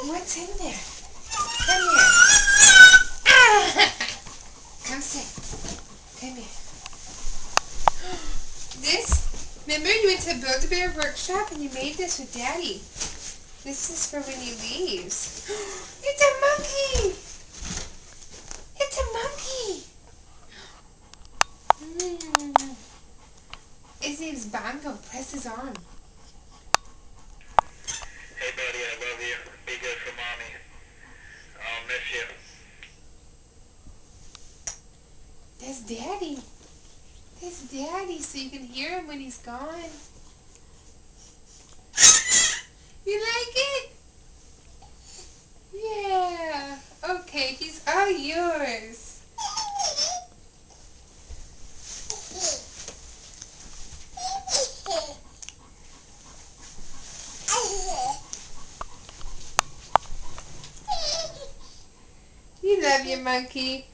What's in there? Come here. Ah! Come sit. Come here. This, remember you went to Build-A-Bear Workshop and you made this with Daddy. This is for when he leaves. It's a monkey! It's a monkey! His name's Bongo. Press his arm. Hey buddy, I love you. Be good for mommy. I'll miss you. That's Daddy. That's Daddy, so you can hear him when he's gone. You like it? Yeah. Okay, he's all yours. You love your monkey.